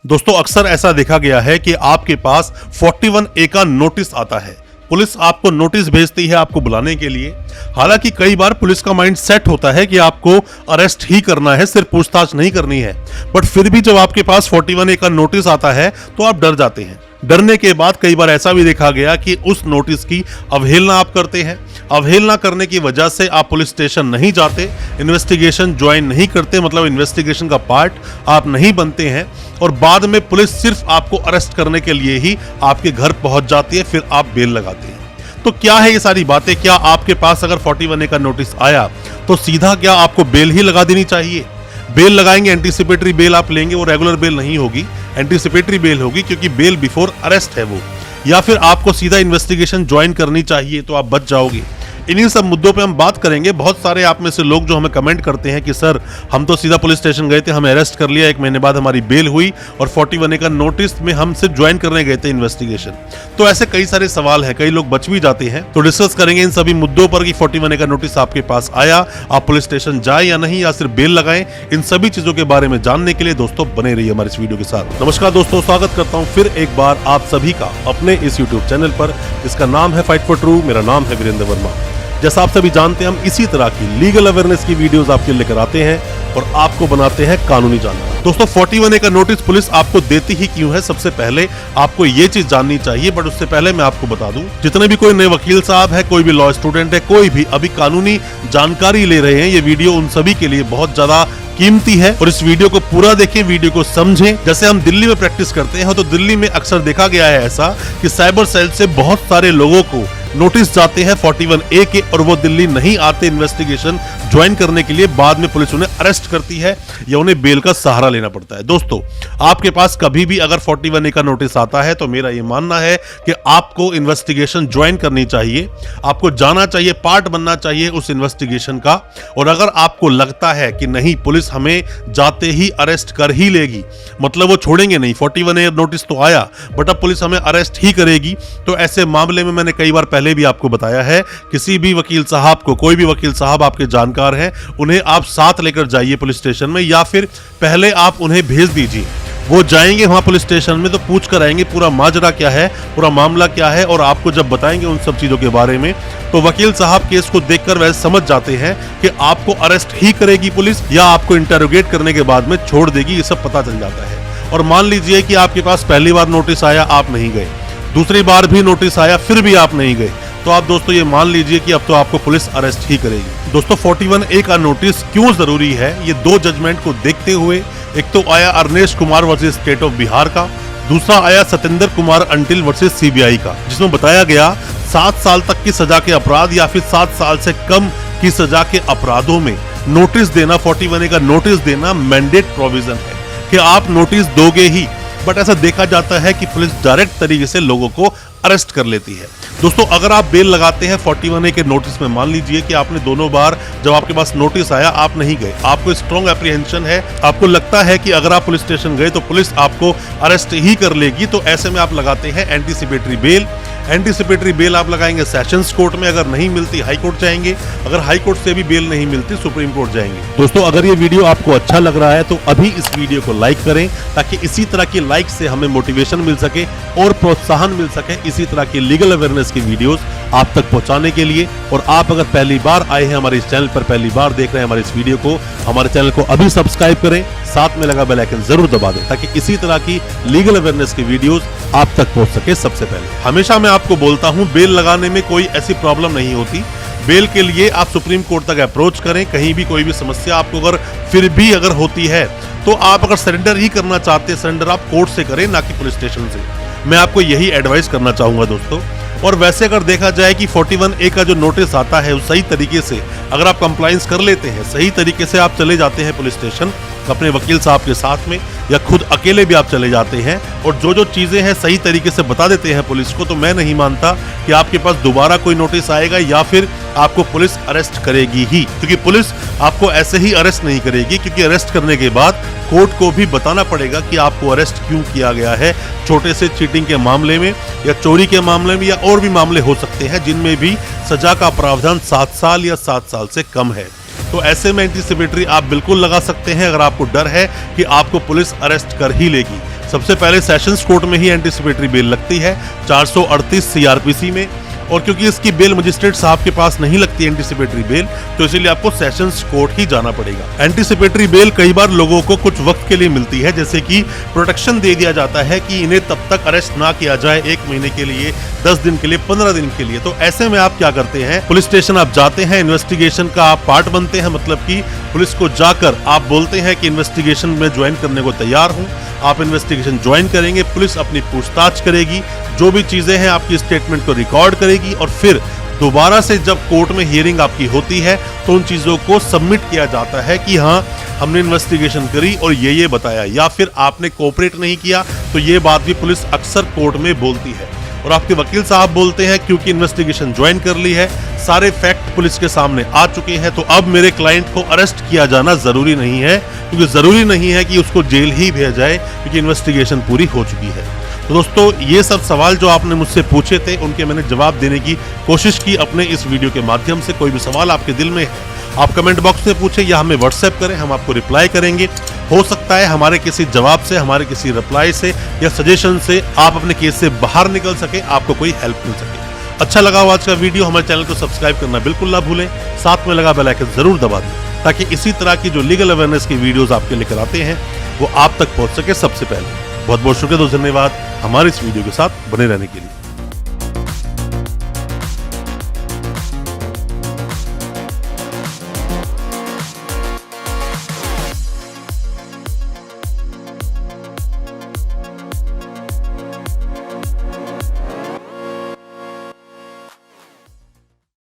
दोस्तों अक्सर ऐसा देखा गया है कि आपके पास 41A का नोटिस आता है। पुलिस आपको नोटिस भेजती है आपको बुलाने के लिए। हालांकि कई बार पुलिस का माइंड सेट होता है कि आपको अरेस्ट ही करना है, सिर्फ पूछताछ नहीं करनी है। बट फिर भी जब आपके पास 41A का नोटिस आता है तो आप डर जाते हैं। डरने के बाद कई बार ऐसा भी देखा गया कि उस नोटिस की अवहेलना आप करते हैं। अवहेलना करने की वजह से आप पुलिस स्टेशन नहीं जाते, इन्वेस्टिगेशन ज्वाइन नहीं करते, मतलब इन्वेस्टिगेशन का पार्ट आप नहीं बनते हैं और बाद में पुलिस सिर्फ आपको अरेस्ट करने के लिए ही आपके घर पहुंच जाती है, फिर आप बेल लगाते हैं। तो क्या है ये सारी बातें? क्या आपके पास अगर 41A का नोटिस आया तो सीधा क्या आपको बेल ही लगा देनी चाहिए? बेल लगाएंगे, एंटीसिपेटरी बेल आप लेंगे, वो रेगुलर बेल नहीं होगी, एंटीसिपेटरी बेल होगी क्योंकि बेल बिफोर अरेस्ट है वो। या फिर आपको सीधा इन्वेस्टिगेशन ज्वाइन करनी चाहिए तो आप बच जाओगे। इन्हीं सब मुद्दों पे हम बात करेंगे। बहुत सारे आप में से लोग जो हमें कमेंट करते हैं कि सर हम तो सीधा पुलिस स्टेशन गए थे, हमें अरेस्ट कर लिया, 1 महीने बाद हमारी बेल हुई और 41A का नोटिस में हम सिर्फ ज्वाइन करने गए थे इन्वेस्टिगेशन। तो ऐसे कई सारे सवाल हैं, कई लोग बच भी जाते हैं। तो डिस्कस करेंगे इन सभी मुद्दों पर कि 41A का नोटिस आपके पास आया, आप पुलिस स्टेशन जाए या नहीं, या सिर्फ बेल लगाएं। इन सभी चीजों के बारे में जानने के लिए दोस्तों बने रहिए हमारे इस वीडियो के साथ। नमस्कार दोस्तों, स्वागत करता हूँ फिर एक बार आप सभी का अपने इस यूट्यूब चैनल पर, जिसका नाम है फाइट फॉर ट्रू। मेरा नाम है वीरेंद्र वर्मा। जैसा आप सभी जानते हैं, हम इसी तरह की लीगल अवेयरनेस की वीडियोस आपके लिए लेकर आते हैं और आपको बनाते हैं कानूनी जानकार। दोस्तों 41A का नोटिस पुलिस आपको देती ही क्यों है, सबसे पहले आपको ये चीज जाननी चाहिए। बट उससे पहले मैं आपको बता दूं, जितने भी कोई नए वकील साहब है, कोई भी लॉ स्टूडेंट है, कोई भी अभी कानूनी जानकारी ले रहे हैं, ये वीडियो उन सभी के लिए बहुत ज्यादा कीमती है। और इस वीडियो को पूरा देखें, वीडियो को समझें। जैसे हम दिल्ली में प्रैक्टिस करते हैं तो दिल्ली में अक्सर देखा गया है ऐसा कि साइबर सेल से बहुत सारे लोगों को नोटिस जाते हैं 41A के और वो दिल्ली नहीं आते इन्वेस्टिगेशन ज्वाइन करने के लिए। बाद में पुलिस उन्हें अरेस्ट करती है या उन्हें बेल का सहारा लेना पड़ता है। दोस्तों आपके पास कभी भी अगर 41A का नोटिस आता है तो मेरा ये मानना है कि आपको इन्वेस्टिगेशन ज्वाइन करनी चाहिए, आपको जाना चाहिए, पार्ट बनना चाहिए उस इन्वेस्टिगेशन का। और अगर आपको लगता है कि नहीं पुलिस हमें जाते ही अरेस्ट कर ही लेगी, मतलब वो छोड़ेंगे नहीं, 41A नोटिस तो आया बट अब पुलिस हमें अरेस्ट ही करेगी, तो ऐसे मामले में मैंने कई बार पहले भी आपको बताया है, किसी भी वकील साहब को, कोई भी वकील साहब आपके जानकार हैं, उन्हें आप साथ लेकर जाइए पुलिस स्टेशन में, या फिर पहले आप उन्हें भेज दीजिए। वो जाएंगे वहां पुलिस स्टेशन में तो पूछ कर आएंगे पूरा माजरा क्या है, पूरा मामला क्या है, और आपको जब बताएंगे उन सब चीजों के बारे में तो वकील साहब केस को देखकर वैसे समझ जाते हैं कि आपको अरेस्ट ही करेगी पुलिस या आपको इंटरोगेट करने के बाद में छोड़ देगी, ये सब पता चल जाता है। और मान लीजिए कि आपके पास पहली बार नोटिस आया, आप नहीं गए, दूसरी बार भी नोटिस आया फिर भी आप नहीं गए, तो आप दोस्तों ये मान लीजिए कि अब तो आपको पुलिस अरेस्ट ही करेगी। दोस्तों 41A का नोटिस क्यों जरूरी है, ये 2 जजमेंट को देखते हुए, एक तो आया Arnesh Kumar versus state of Bihar का, दूसरा आया Satendra Kumar until versus CBI का, जिसमें बताया गया 7 साल तक की सजा के अपराध या फिर 7 साल से कम की सजा के अपराधों में नोटिस देना, 41A का नोटिस देना मैंडेट प्रोविजन है कि आप नोटिस दोगे ही। बट ऐसा देखा जाता है कि पुलिस डायरेक्ट तरीके से लोगों को अरेस्ट कर लेती है। दोस्तों अगर आप बेल लगाते हैं 41A के नोटिस में, मान लीजिए कि आपने दोनों बार जब आपके पास नोटिस आया आप नहीं गए, आपको स्ट्रॉन्ग एप्रीहेंशन है, आपको लगता है कि अगर आप पुलिस स्टेशन गए तो पुलिस आपको अरेस्ट ही कर लेगी, तो ऐसे में आप लगाते हैं एंटीसिपेटरी बेल। एंटीसिपेटरी बेल आप लगाएंगे सेशंस कोर्ट में, अगर नहीं मिलती हाई कोर्ट जाएंगे, अगर हाई कोर्ट से भी बेल नहीं मिलती सुप्रीम कोर्ट जाएंगे। दोस्तों अगर ये वीडियो आपको अच्छा लग रहा है तो अभी इस वीडियो को लाइक करें, ताकि इसी तरह की लाइक से हमें मोटिवेशन मिल सके और प्रोत्साहन मिल सके इसी तरह की लीगल अवेयरनेस की वीडियोस आप तक पहुंचाने के लिए। और आप अगर पहली बार आए हैं हमारे इस चैनल पर, पहली बार देख रहे हैं हमारे इस वीडियो को, हमारे चैनल को अभी सब्सक्राइब करें, साथ में लगा बेल आइकन जरूर दबा दें, ताकि इसी तरह की लीगल अवेयरनेस की वीडियोस आप तक पहुंच सके सबसे पहले। हमेशा मैं आपको बोलता हूं, बेल लगाने में कोई ऐसी प्रॉब्लम नहीं होती। बेल के लिए आप सुप्रीम कोर्ट तक अप्रोच करें, कहीं भी कोई भी समस्या आपको अगर फिर भी अगर होती है तो आप अगर सरेंडर ही करना चाहते हैं, सरेंडर आप कोर्ट से करें, ना कि पुलिस स्टेशन से। मैं आपको यही एडवाइस करना चाहूंगा दोस्तों। और वैसे अगर देखा जाए कि 41A का जो नोटिस आता है उस सही तरीके से अगर आप कंप्लायंस कर लेते हैं, सही तरीके से आप चले जाते हैं पुलिस स्टेशन अपने वकील साहब के साथ में, या खुद अकेले भी आप चले जाते हैं और जो चीजें हैं सही तरीके से बता देते हैं पुलिस को, तो मैं नहीं मानता कि आपके पास दोबारा कोई नोटिस आएगा या फिर आपको पुलिस अरेस्ट करेगी ही। क्योंकि पुलिस आपको ऐसे ही अरेस्ट नहीं करेगी, क्योंकि अरेस्ट करने के बाद कोर्ट को भी बताना पड़ेगा कि आपको अरेस्ट क्यों किया गया है। छोटे से चीटिंग के मामले में या चोरी के मामले में या और भी मामले हो सकते हैं जिनमें भी सजा का प्रावधान 7 साल या 7 साल से कम है। तो ऐसे में एंटीसिपेटरी आप बिल्कुल लगा सकते हैं अगर आपको डर है कि आपको पुलिस अरेस्ट कर ही लेगी। सबसे पहले सेशंस कोर्ट में ही एंटीसिपेटरी बेल लगती है 438 सीआरपीसी में, और क्योंकि इसकी बेल मजिस्ट्रेट साहब के पास नहीं लगती एंटीसिपेटरी बेल, तो इसीलिए आपको सेशंस कोर्ट ही जाना पड़ेगा। एंटीसिपेटरी बेल कई बार लोगों को कुछ वक्त के लिए मिलती है, जैसे कि प्रोटेक्शन दे दिया जाता है कि इन्हें तब तक अरेस्ट ना किया जाए, 1 महीने के लिए, 10 दिन के लिए, 15 दिन के लिए। तो ऐसे में आप क्या करते हैं, पुलिस स्टेशन आप जाते हैं, इन्वेस्टिगेशन का आप पार्ट बनते हैं, मतलब कि पुलिस को जाकर आप बोलते हैं कि इन्वेस्टिगेशन में ज्वाइन करने को तैयार हूं। आप इन्वेस्टिगेशन ज्वाइन करेंगे, पुलिस अपनी पूछताछ करेगी, जो भी चीजें हैं आपकी स्टेटमेंट को रिकॉर्ड करेगी, और फिर दोबारा से जब कोर्ट में हियरिंग आपकी होती है तो उन चीजों को सबमिट किया जाता है कि हाँ हमने इन्वेस्टिगेशन करी और ये बताया, या फिर आपने कोऑपरेट नहीं किया, तो ये बात भी पुलिस अक्सर कोर्ट में बोलती है। और आपके वकील साहब बोलते हैं क्योंकि इन्वेस्टिगेशन ज्वाइन कर ली है, सारे फैक्ट पुलिस के सामने आ चुके हैं, तो अब मेरे क्लाइंट को अरेस्ट किया जाना जरूरी नहीं है, क्योंकि जरूरी नहीं है कि उसको जेल ही भेजा जाए, क्योंकि इन्वेस्टिगेशन पूरी हो चुकी है। तो दोस्तों, ये सब सवाल जो आपने मुझसे पूछे थे, उनके मैंने जवाब देने की कोशिश की अपने इस वीडियो के माध्यम से। कोई भी सवाल आपके दिल में है, आप कमेंट बॉक्स में पूछे या हमें व्हाट्सएप करें, हम आपको रिप्लाई करेंगे। हो सकता है हमारे किसी जवाब से, हमारे किसी रिप्लाई से या सजेशन से आप अपने केस से बाहर निकल सके, आपको कोई हेल्प मिल सके। अच्छा लगा हो आज का वीडियो, हमारे चैनल को सब्सक्राइब करना बिल्कुल ना भूलें, साथ में लगा बेल आइकन जरूर दबा दें, ताकि इसी तरह की जो लीगल अवेयरनेस की वीडियोस आपके लेकर आते हैं वो आप तक पहुंच सके सबसे पहले। बहुत बहुत शुक्रिया, धन्यवाद हमारे इस वीडियो के साथ बने रहने के लिए।